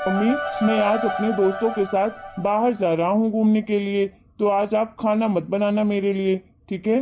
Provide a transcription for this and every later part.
Mummy, मैं आज अपने दोस्तों के साथ बाहर जा रहा हूँ घूमने के लिए, तो आज आप खाना मत बनाना मेरे लिए, ठीक है?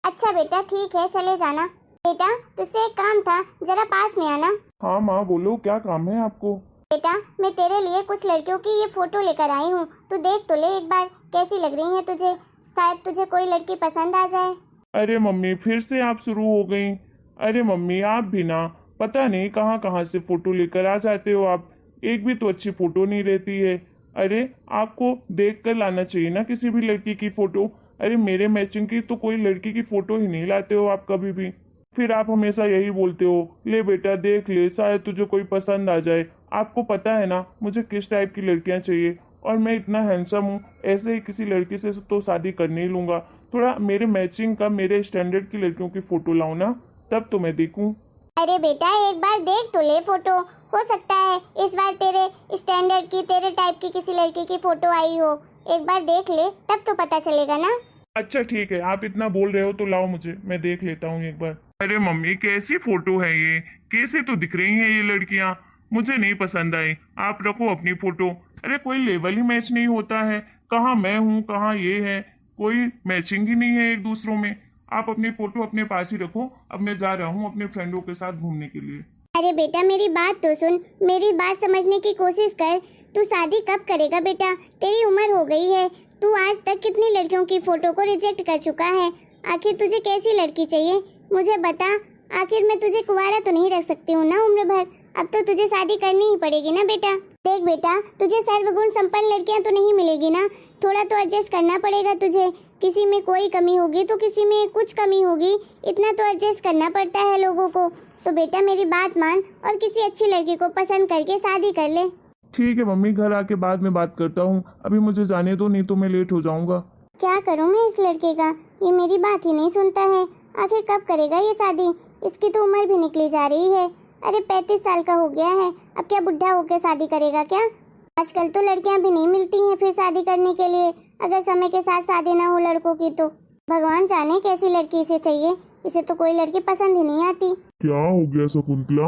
अच्छा बेटा ठीक है, चले जाना। बेटा तुझसे एक काम था, जरा पास में आना। हाँ माँ बोलो, क्या काम है आपको? बेटा मैं तेरे लिए कुछ लड़कियों की ये फोटो लेकर आई हूँ, तू देख तो ले एक बार कैसी लग रही है तुझे, शायद तुझे कोई लड़की पसंद आ जाए। अरे मम्मी, फिर से आप शुरू हो गई। अरे मम्मी, आप भी ना, पता नहीं कहाँ कहाँ से फोटो लेकर आ जाते हो आप। एक भी तो अच्छी फोटो नहीं रहती है। अरे आपको देख कर लाना चाहिए ना किसी भी लड़की की फोटो। अरे मेरे मैचिंग की तो कोई लड़की की फोटो ही नहीं लाते हो आप कभी भी। फिर आप हमेशा यही बोलते हो, ले बेटा देख ले, शायद तुझे कोई पसंद आ जाए। आपको पता है ना मुझे किस टाइप की लड़कियां चाहिए, और मैं इतना हैंडसम हूँ, ऐसे ही किसी लड़की से तो शादी कर नहीं लूंगा। थोड़ा मेरे मैचिंग का, मेरे स्टैंडर्ड की लड़कियों की फोटो लाओ ना, तब तो मैं देखूं। अरे बेटा एक बार देख तो ले फोटो, हो सकता है इस बार तेरे स्टैंडर्ड की, तेरे टाइप की किसी लड़की की फोटो आई हो। एक बार देख ले तब तो पता चलेगा ना। अच्छा ठीक है, आप इतना बोल रहे हो तो लाओ मुझे, मैं देख लेता हूँ एक बार। अरे मम्मी, कैसी फोटो है ये? कैसे तो दिख रही हैं ये लड़कियां? मुझे नहीं पसंद आई, आप रखो अपनी फोटो। अरे कोई लेवल ही मैच नहीं होता है, कहाँ मैं हूँ कहाँ ये है, कोई मैचिंग ही नहीं है एक दूसरों में। आप अपनी फोटो अपने पास ही रखो, अब मैं जा रहा हूँ अपने फ्रेंडों के साथ घूमने के लिए। अरे बेटा मेरी बात तो सुन, मेरी बात समझने की कोशिश कर। तू शादी कब करेगा बेटा? तेरी उम्र हो गई है, तू आज तक कितनी लड़कियों की फोटो को रिजेक्ट कर चुका है। आखिर तुझे कैसी लड़की चाहिए मुझे बता। आखिर मैं तुझे कुंवारा तो नहीं रख सकती हूँ ना उम्र भर, अब तो तुझे शादी करनी ही पड़ेगी ना बेटा। देख बेटा तुझे सर्वगुण संपन्न लड़कियां तो नहीं मिलेगी ना, थोड़ा तो एडजस्ट करना पड़ेगा तुझे। किसी में कोई कमी होगी तो किसी में कुछ कमी होगी, इतना तो एडजस्ट करना पड़ता है लोगों को। तो बेटा मेरी बात मान और किसी अच्छी लड़की को पसंद करके शादी कर ले। ठीक है मम्मी, घर आके बाद में बात करता हूँ, अभी मुझे जाने दो, नहीं तो मैं लेट हो जाऊंगा। क्या करूं मैं इस लड़के का, ये मेरी बात ही नहीं सुनता है। आखिर कब करेगा ये शादी? इसकी तो उम्र भी निकली जा रही है। अरे 35 साल का हो गया है, अब क्या बुढ़ा होकर शादी करेगा क्या? आजकल तो लड़कियां भी नहीं मिलती हैं फिर शादी करने के लिए, अगर समय के साथ शादी ना हो लड़कों की तो। भगवान जाने कैसी लड़की इसे चाहिए, इसे तो कोई लड़की पसंद ही नहीं आती। क्या हो गया शकुंतला,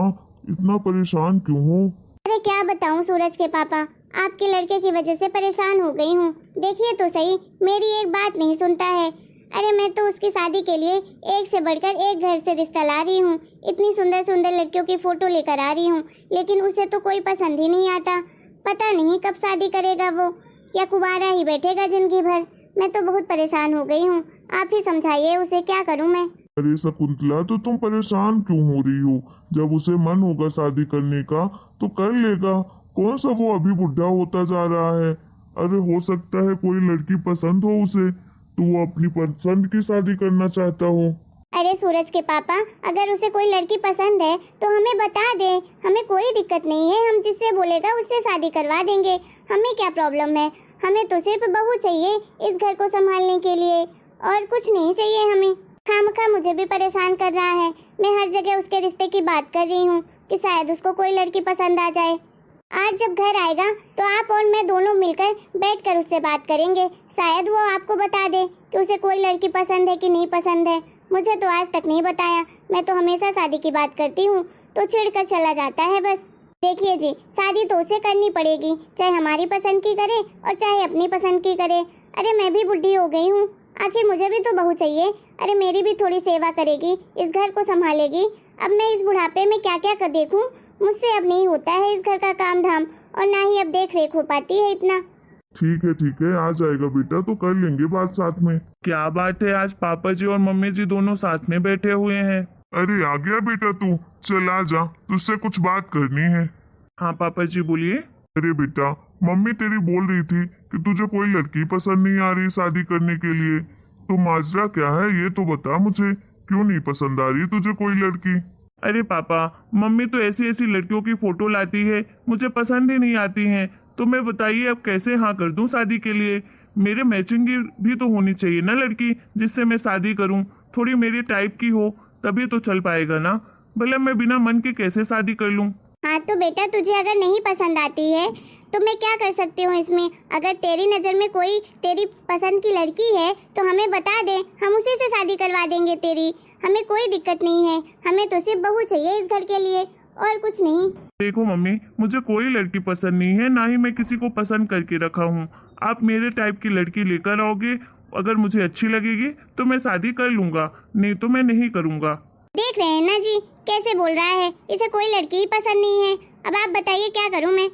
इतना परेशान क्यों हो? अरे क्या बताऊं सूरज के पापा, आपके लड़के की वजह से परेशान हो गई हूँ। देखिए तो सही, मेरी एक बात नहीं सुनता है। अरे मैं तो उसकी शादी के लिए एक से बढ़कर एक घर से रिश्ता ला रही हूँ, इतनी सुंदर सुंदर लड़कियों की फोटो लेकर आ रही हूँ, लेकिन उसे तो कोई पसंद ही नहीं आता। पता नहीं कब शादी करेगा वो, या कुंवारा ही बैठेगा जिंदगी भर। मैं तो बहुत परेशान हो गई हूँ, आप ही समझाइए उसे, क्या करूँ मैं? अरे शकुंतला, तो तुम परेशान क्यों हो रही हो? जब उसे मन होगा शादी करने का तो कर लेगा। कौन सा वो अभी बुढ़ा होता जा रहा है? अरे हो सकता है कोई लड़की पसंद हो उसे, तो वो अपनी पसंद की शादी करना चाहता हो। अरे सूरज के पापा, अगर उसे कोई लड़की पसंद है तो हमें बता दे, हमें कोई दिक्कत नहीं है, हम जिससे बोलेगा उससे शादी करवा देंगे। हमें क्या प्रॉब्लम है? हमें तो सिर्फ बहू चाहिए इस घर को संभालने के लिए, और कुछ नहीं चाहिए हमें। खामखा मुझे भी परेशान कर रहा है, मैं हर जगह उसके रिश्ते की बात कर रही हूँ कि शायद उसको कोई लड़की पसंद आ जाए। आज जब घर आएगा तो आप और मैं दोनों मिलकर बैठकर उससे बात करेंगे, शायद वो आपको बता दे कि उसे कोई लड़की पसंद है कि नहीं पसंद है। मुझे तो आज तक नहीं बताया, मैं तो हमेशा शादी की बात करती हूँ तो चिढ़कर चला जाता है बस। देखिए जी, शादी तो उसे करनी पड़ेगी, चाहे हमारी पसंद की करे और चाहे अपनी पसंद की करे। अरे मैं भी बुढ़ी हो गई हूँ, आखिर मुझे भी तो बहू चाहिए। अरे मेरी भी थोड़ी सेवा करेगी, इस घर को संभालेगी। अब मैं इस बुढ़ापे में क्या क्या कर देखूं, मुझसे अब नहीं होता है इस घर का काम धाम, और ना ही अब देख रेख हो पाती है इतना। ठीक है, आ जाएगा बेटा, तो कर लेंगे बात साथ में। क्या बात है, आज पापा जी और मम्मी जी दोनों साथ में बैठे हुए हैं? अरे आ गया बेटा तू, चल आ जा, तुझसे कुछ बात करनी है। हाँ पापा जी बोलिए। अरे बेटा, मम्मी तेरी बोल रही थी कि तुझे कोई लड़की पसंद नहीं आ रही शादी करने के लिए, तो माजरा क्या है ये तो बता मुझे, क्यों नहीं पसंद आ रही तुझे कोई लड़की? अरे पापा, मम्मी तो ऐसी ऐसी लड़कियों की फोटो लाती है, मुझे पसंद ही नहीं आती हैं, तो मैं बताइए अब कैसे हाँ कर दूं शादी के लिए? मेरे मैचिंग की भी तो होनी चाहिए ना लड़की जिससे मैं शादी करूं, थोड़ी मेरी टाइप की हो, तभी तो चल पाएगा ना, भले मैं बिना मन के कैसे शादी कर लूं? हाँ तो बेटा तुझे अगर नहीं पसंद आती है तो मैं क्या कर सकती हूँ इसमें? अगर तेरी नज़र में कोई तेरी पसंद की लड़की है तो हमें बता दे, हम उसी से शादी करवा देंगे तेरी। हमें कोई दिक्कत नहीं है, हमें तो सिर्फ बहू चाहिए इस घर के लिए, और कुछ नहीं। देखो मम्मी, मुझे कोई लड़की पसंद नहीं है, ना ही मैं किसी को पसंद करके रखा हूँ। आप मेरे टाइप की लड़की लेकर आओगे, अगर मुझे अच्छी लगेगी तो मैं शादी कर लूंगा, नहीं तो मैं नहीं करूंगा। देख रहे हैं ना जी कैसे बोल रहा है, इसे कोई लड़की ही पसंद नहीं है। अब आप बताइए क्या करूं मैं?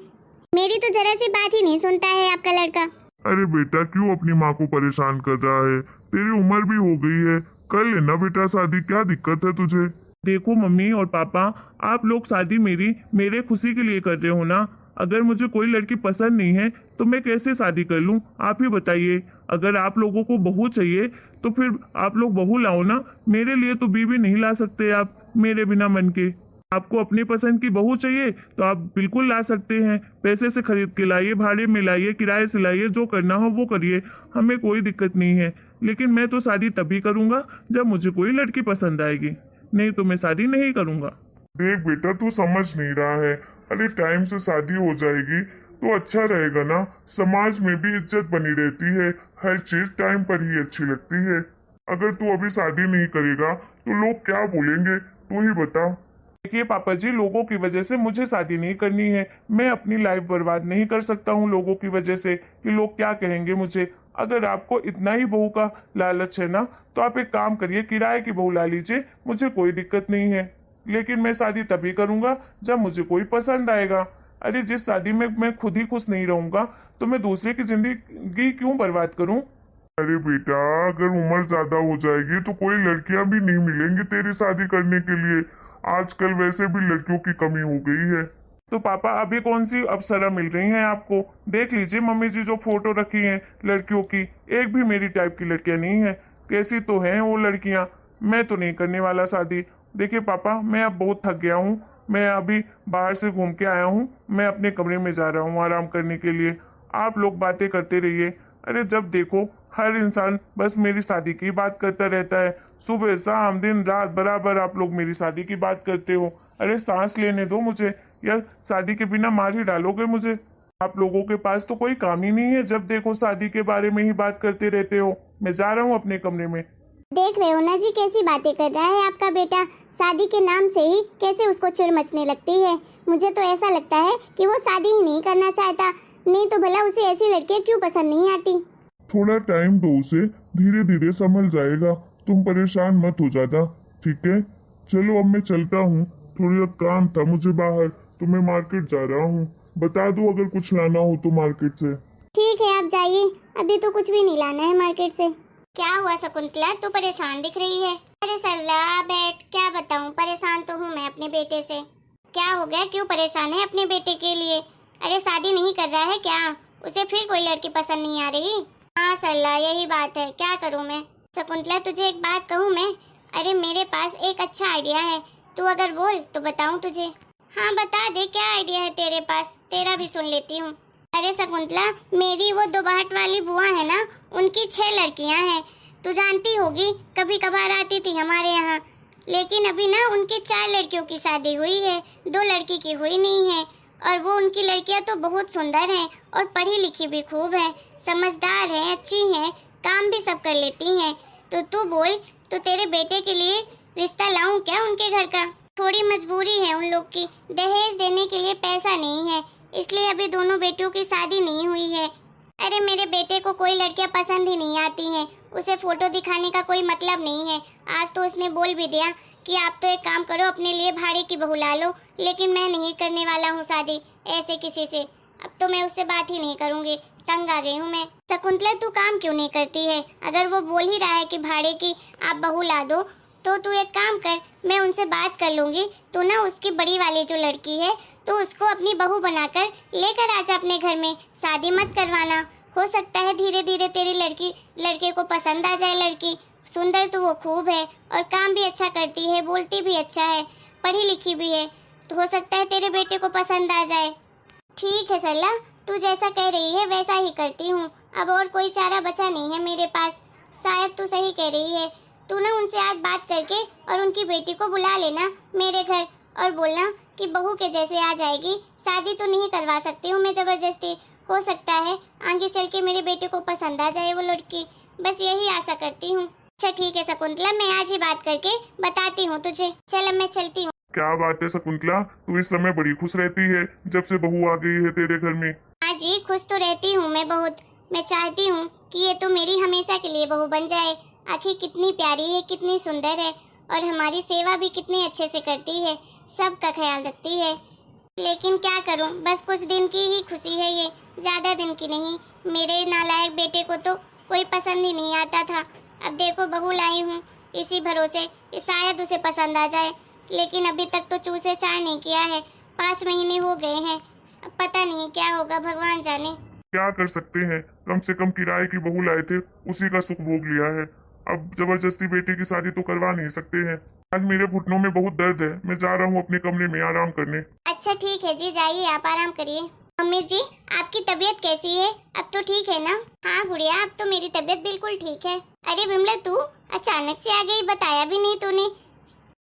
मेरी तो जरा सी बात ही नहीं सुनता है आपका लड़का। अरे बेटा, क्यों अपनी माँ को परेशान कर रहा है? तेरी उम्र भी हो गई है, कर लेना बेटा शादी, क्या दिक्कत है तुझे? देखो मम्मी और पापा, आप लोग शादी मेरे खुशी के लिए कर रहे हो ना। अगर मुझे कोई लड़की पसंद नहीं है तो मैं कैसे शादी कर लूं? आप ही बताइए। अगर आप लोगों को बहू चाहिए तो फिर आप लोग बहू लाओ ना, मेरे लिए तो बीवी नहीं ला सकते आप मेरे बिना मन के। आपको अपनी पसंद की बहू चाहिए तो आप बिल्कुल ला सकते हैं, पैसे से खरीद के लाइए, भाड़े में लाइए, किराए से लाइए, जो करना हो वो करिए, हमें कोई दिक्कत नहीं है। लेकिन मैं तो शादी तभी करूंगा जब मुझे कोई लड़की पसंद आएगी, नहीं तो मैं शादी नहीं करूंगा। देख बेटा, तू समझ नहीं रहा है। अरे टाइम से शादी हो जाएगी तो अच्छा रहेगा ना, समाज में भी इज्जत बनी रहती है, हर चीज टाइम पर ही अच्छी लगती है। अगर तू अभी शादी नहीं करेगा तो लोग क्या बोलेंगे, तू ही बता। देखिए पापा जी, लोगों की वजह से मुझे शादी नहीं करनी है। मैं अपनी लाइफ बर्बाद नहीं कर सकता हूँ लोगों की वजह से कि लोग क्या कहेंगे मुझे। अगर आपको इतना ही बहू का लालच है ना तो आप एक काम करिए, किराए की बहू ला लीजिए, मुझे कोई दिक्कत नहीं है। लेकिन मैं शादी तभी करूंगा जब मुझे कोई पसंद आएगा। अरे जिस शादी में मैं खुद ही खुश नहीं रहूंगा तो मैं दूसरे की जिंदगी क्यों बर्बाद करूं? अरे बेटा, अगर उम्र ज्यादा हो जाएगी तो कोई लड़कियां भी नहीं मिलेंगी तेरी शादी करने के लिए। आजकल वैसे भी लड़कियों की कमी हो गई है। तो पापा अभी कौन सी अप्सरा मिल रही हैं आपको? देख लीजिए मम्मी जी जो फोटो रखी हैं लड़कियों की, एक भी मेरी टाइप की लड़कियां नहीं है। कैसी तो हैं वो लड़कियां, मैं तो नहीं करने वाला शादी। देखिए पापा, मैं अब बहुत थक गया हूँ, मैं अभी बाहर से घूम के आया हूँ, मैं अपने कमरे में जा रहा हूँ आराम करने के लिए। आप लोग बातें करते रहिए। अरे जब देखो हर इंसान बस मेरी शादी की बात करता रहता है, सुबह शाम दिन रात बराबर आप लोग मेरी शादी की बात करते हो। अरे सांस लेने दो मुझे, या शादी के बिना मार ही डालोगे मुझे? आप लोगों के पास तो कोई काम ही नहीं है, जब देखो शादी के बारे में ही बात करते रहते हो। मैं जा रहा हूँ अपने कमरे में। देख रहे हो ना जी कैसी बातें कर रहा है आपका बेटा, शादी के नाम से ही कैसे उसको चिढ़ मचने लगती है। मुझे तो ऐसा लगता है कि वो शादी ही नहीं करना चाहता, नहीं तो भला उसे ऐसी लड़कियां क्यों पसंद नहीं आती। थोड़ा टाइम दो उसे, धीरे धीरे संभल जाएगा। तुम परेशान मत हो ज्यादा, ठीक है? चलो अब मैं चलता हूँ, थोड़ा काम था मुझे बाहर, तो मैं मार्केट जा रहा हूँ। बता दो अगर कुछ लाना हो तो मार्केट से। ठीक है आप जाइए, अभी तो कुछ भी नहीं लाना है मार्केट से। क्या हुआ शकुंतला, तू परेशान दिख रही है? अरे सरला बैठ, क्या बताऊं, परेशान तो हूँ मैं अपने बेटे से। क्या हो गया, क्यों परेशान है अपने बेटे के लिए? अरे शादी नहीं कर रहा है क्या? उसे फिर कोई लड़की पसंद नहीं आ रही? हाँ सरला, यही बात है, क्या करूँ मैं? शकुंतला तुझे एक बात कहूँ मैं? अरे मेरे पास एक अच्छा आइडिया है, तू अगर बोल तो बताऊँ तुझे। हाँ बता दे, क्या आइडिया है तेरे पास, तेरा भी सुन लेती हूँ। अरे शकुंतला, मेरी वो दोबाहट वाली बुआ है ना, उनकी 6 लड़कियां हैं, तू जानती होगी, कभी कभार आती थी हमारे यहाँ। लेकिन अभी ना उनकी 4 लड़कियों की शादी हुई है, 2 लड़की की हुई नहीं है। और वो उनकी लड़कियां तो बहुत सुंदर हैं और पढ़ी लिखी भी खूब हैं, समझदार हैं, अच्छी हैं, काम भी सब कर लेती हैं। तो तू बोल, तो तेरे बेटे के लिए रिश्ता लाऊं क्या उनके घर का? थोड़ी मजबूरी है उन लोग की, दहेज देने के लिए पैसा नहीं है, इसलिए अभी दोनों बेटियों की शादी नहीं हुई है। अरे मेरे बेटे को कोई लड़कियां पसंद ही नहीं आती हैं, उसे फोटो दिखाने का कोई मतलब नहीं है। आज तो उसने बोल भी दिया कि आप तो एक काम करो, अपने लिए भाड़े की बहू ला लो, लेकिन मैं नहीं करने वाला हूँ शादी ऐसे किसी से। अब तो मैं उससे बात ही नहीं करूँगी, तंग आ गई हूँ मैं। शकुंतला तू काम क्यों नहीं करती है? अगर वो बोल ही रहा है कि भाड़े की आप बहू ला दो, तो तू एक काम कर, मैं उनसे बात कर लूँगी, तो ना उसकी बड़ी वाली जो लड़की है तो उसको अपनी बहू बनाकर लेकर आजा अपने घर में, शादी मत करवाना। हो सकता है धीरे धीरे तेरी लड़के को पसंद आ जाए लड़की, सुंदर तो वो खूब है और काम भी अच्छा करती है, बोलती भी अच्छा है, पढ़ी लिखी भी है, तो हो सकता है तेरे बेटे को पसंद आ जाए। ठीक है सरला, तू जैसा कह रही है वैसा ही करती हूँ, अब और कोई चारा बचा नहीं है मेरे पास। शायद तू सही कह रही है, तू ना उनसे आज बात करके और उनकी बेटी को बुला लेना मेरे घर और बोलना कि बहू के जैसे आ जाएगी, शादी तो नहीं करवा सकती हूँ मैं जबरदस्ती, हो सकता है आगे चल के मेरे बेटे को पसंद आ जाए वो लड़की, बस यही आशा करती हूँ। अच्छा ठीक है शकुंतला, मैं आज ही बात करके बताती हूँ तुझे। चल अब मैं चलती हूँ। क्या बात है शकुंतला, तू इस समय बड़ी खुश रहती है जब से बहू आ गई है तेरे घर में। हाँ जी, खुश तो रहती हूँ मैं बहुत। मैं चाहती हूँ कि ये तो मेरी हमेशा के लिए बहू बन जाए। आखिर कितनी प्यारी है, कितनी सुंदर है और हमारी सेवा भी कितनी अच्छे से करती है, सबका ख्याल रखती है। लेकिन क्या करूँ, बस कुछ दिन की ही खुशी है ये, ज्यादा दिन की नहीं। मेरे नालायक बेटे को तो कोई पसंद ही नहीं आता था। अब देखो बहू लाई हूँ इसी भरोसे कि शायद उसे पसंद आ जाए, लेकिन अभी तक तो चूँ से चाय नहीं किया है। 5 महीने हो गए हैं, अब पता नहीं क्या होगा, भगवान जाने। क्या कर सकते हैं, कम से कम किराए की बहू लाए थे, उसी का सुख भोग लिया है। अब जबरदस्ती बेटे की शादी तो करवा नहीं सकते हैं। आज मेरे घुटनों में बहुत दर्द है, मैं जा रहा हूँ अपने कमरे में आराम करने। अच्छा ठीक है जी, जाइए आप आराम करिए। मम्मी जी, आपकी तबीयत कैसी है? अब तो ठीक है ना? हाँ गुड़िया, अब तो मेरी तबीयत बिल्कुल ठीक है। अरे विमला, तू अचानक से आ गई, बताया भी नहीं तूने।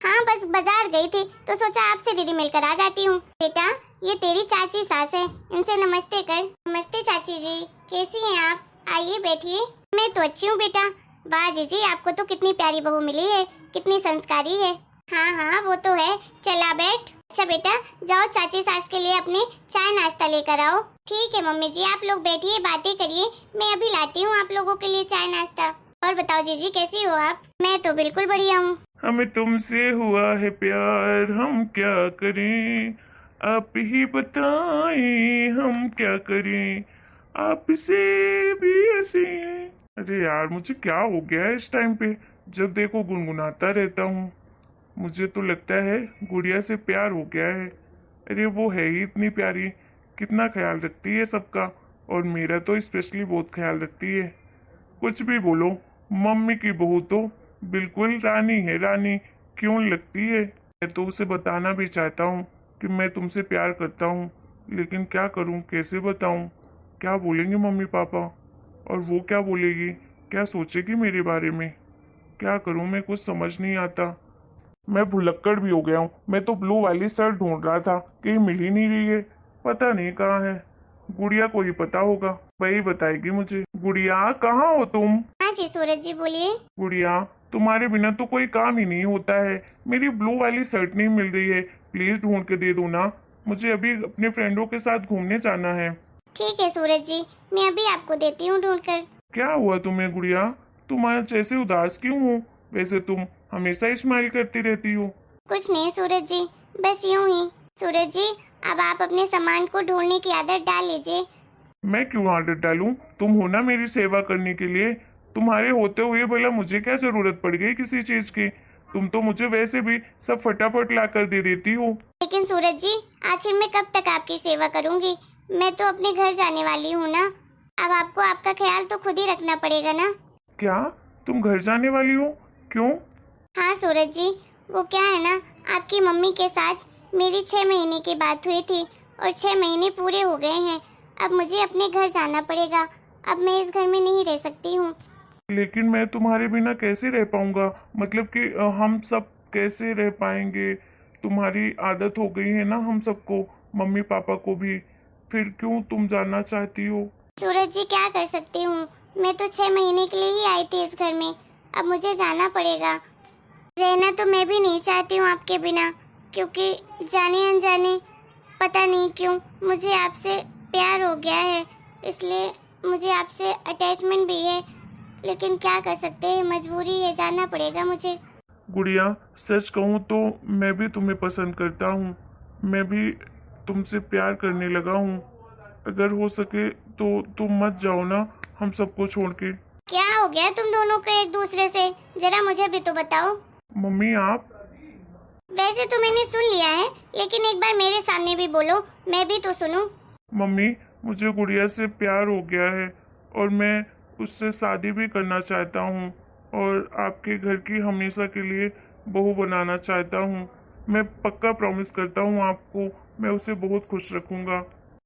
हाँ बस बाजार गई थी तो सोचा आपसे दीदी मिलकर आ जाती हूँ। बेटा, ये तेरी चाची सास है, इनसे नमस्ते कर। नमस्ते चाची जी, कैसी हैं आप? आइए बैठिए। मैं तो अच्छी हूँ बेटा। वाह जीजी, आपको तो कितनी प्यारी बहू मिली है, कितनी संस्कारी है। हाँ हाँ वो तो है, चला बैठ। अच्छा बेटा, जाओ चाची सास के लिए अपने चाय नाश्ता लेकर आओ। ठीक है मम्मी जी, आप लोग बैठिए, बातें करिए, मैं अभी लाती हूँ आप लोगों के लिए चाय नाश्ता। और बताओ जीजी, कैसी हो आप? मैं तो बिल्कुल बढ़िया हूँ। हमें तुमसे हुआ है प्यार, हम क्या करें, आप ही बताएं हम क्या करें, आपसे भी ऐसे हैं। अरे यार, मुझे क्या हो गया है इस टाइम पे, जब देखो गुनगुनाता रहता हूँ। मुझे तो लगता है गुड़िया से प्यार हो गया है। अरे वो है ही इतनी प्यारी, कितना ख्याल रखती है सबका, और मेरा तो स्पेशली बहुत ख्याल रखती है। कुछ भी बोलो, मम्मी की बहू तो बिल्कुल रानी है, रानी क्यों लगती है। मैं तो उसे बताना भी चाहता हूँ कि मैं तुमसे प्यार करता हूँ, लेकिन क्या करूँ, कैसे बताऊँ, क्या बोलेंगे मम्मी पापा, और वो क्या बोलेगी, क्या सोचेगी मेरे बारे में, क्या करूँ, मैं कुछ समझ नहीं आता। मैं भुलक्कड़ भी हो गया हूँ। मैं तो ब्लू वाली शर्ट ढूंढ रहा था, कहीं मिल ही नहीं रही है, पता नहीं कहाँ है। गुड़िया को ही पता होगा, वही बताएगी मुझे। गुड़िया, कहाँ हो तुम? हाँ जी सूरज जी, बोलिए। गुड़िया, तुम्हारे बिना तो कोई काम ही नहीं होता है। मेरी ब्लू वाली शर्ट नहीं मिल रही है, प्लीज ढूंढ के दे दो ना, मुझे अभी अपने फ्रेंडों के साथ घूमने जाना है। ठीक है सूरज जी, मैं अभी आपको देती हूँ ढूंढकर। क्या हुआ तुम्हें गुड़िया, तुम आज ऐसे उदास क्यों हो? वैसे तुम हमेशा स्माइल करती रहती हो। कुछ नहीं सूरज जी, बस यूं ही। सूरज जी, अब आप अपने सामान को ढूंढने की आदत डाल लीजिए। मैं क्यों आदत डालूं? तुम हो ना मेरी सेवा करने के लिए। तुम्हारे होते हुए भला मुझे क्या जरूरत पड़ गई किसी चीज की? तुम तो मुझे वैसे भी सब फटाफट ला कर दे देती हो। लेकिन सूरज जी, आखिर मैं कब तक आपकी सेवा करूंगी? मैं तो अपने घर जाने वाली हूँ ना। अब आपको आपका ख्याल तो खुद ही रखना पड़ेगा ना। क्या तुम घर जाने वाली हो? क्यों? हाँ सूरज जी, वो क्या है ना, आपकी मम्मी के साथ मेरी 6 महीने की बात हुई थी और 6 महीने पूरे हो गए हैं। अब मुझे अपने घर जाना पड़ेगा, अब मैं इस घर में नहीं रह सकती हूँ। लेकिन मैं तुम्हारे बिना कैसे रह पाऊंगा, मतलब कि हम सब कैसे रह पाएंगे? तुम्हारी आदत हो गई है ना हम सबको, मम्मी पापा को भी, फिर क्यों तुम जाना चाहती हो? सूरज जी, क्या कर सकती हूँ, मैं तो 6 महीने के लिए ही आई थी इस घर में, अब मुझे जाना पड़ेगा। रहना तो मैं भी नहीं चाहती हूँ आपके बिना, क्योंकि जाने अनजाने पता नहीं क्यों मुझे आपसे प्यार हो गया है, इसलिए मुझे आपसे अटैचमेंट भी है। लेकिन क्या कर सकते हैं, मजबूरी है, जाना पड़ेगा मुझे। गुड़िया, सच कहूँ तो मैं भी तुम्हें पसंद करता हूँ, मैं भी तुमसे प्यार करने लगा हूँ। अगर हो सके तो तुम मत जाओ ना हम सबको छोड़ के। क्या हो गया तुम दोनों को एक दूसरे से, जरा मुझे भी तो बताओ। मम्मी आप? वैसे तो मैंने सुन लिया है, लेकिन एक बार मेरे सामने भी बोलो, मैं भी तो सुनूं। मम्मी, मुझे गुड़िया से प्यार हो गया है और मैं उससे शादी भी करना चाहता हूँ और आपके घर की हमेशा के लिए बहू बनाना चाहता हूँ। मैं पक्का प्रॉमिस करता हूँ आपको, मैं उसे बहुत खुश रखूँगा।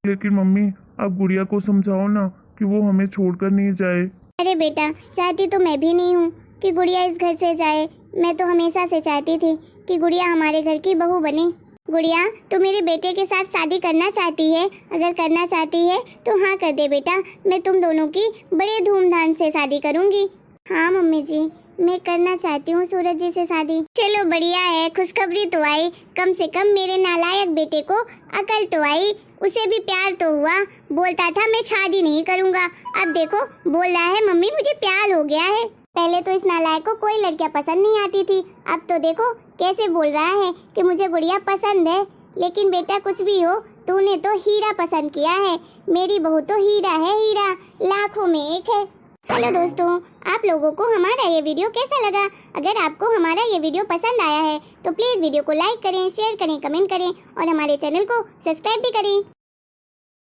लेकिन मम्मी, आप गुड़िया को समझाओ ना कि वो हमें छोड़कर नहीं जाए। अरे बेटा, चाहती तो मैं भी नहीं हूँ कि गुड़िया इस घर से जाए। मैं तो हमेशा से चाहती थी कि गुड़िया हमारे घर की बहू बने। गुड़िया, तू मेरे बेटे के साथ शादी करना चाहती है? अगर करना चाहती है तो हाँ कर दे बेटा, मैं तुम दोनों की बड़े धूमधाम से शादी करूँगी। हाँ मम्मी जी, मैं करना चाहती हूँ सूरज जी से शादी। चलो बढ़िया है, खुशखबरी तो आई, कम से कम मेरे नालायक बेटे को अकल तो आई, उसे भी प्यार तो हुआ। बोलता था मैं शादी नहीं करूँगा, अब देखो बोल रहा है मम्मी मुझे प्यार हो गया है। पहले तो इस नालायक को कोई लड़कियां पसंद नहीं आती थी, अब तो देखो कैसे बोल रहा है कि मुझे गुड़िया पसंद है। लेकिन बेटा कुछ भी हो, तूने तो हीरा पसंद किया है, मेरी बहू तो हीरा है, हीरा लाखों में एक है। हेलो दोस्तों, आप लोगों को हमारा ये वीडियो कैसा लगा? अगर आपको हमारा ये वीडियो पसंद आया है तो प्लीज़ वीडियो को लाइक करें, शेयर करें, कमेंट करें और हमारे चैनल को सब्सक्राइब भी करें।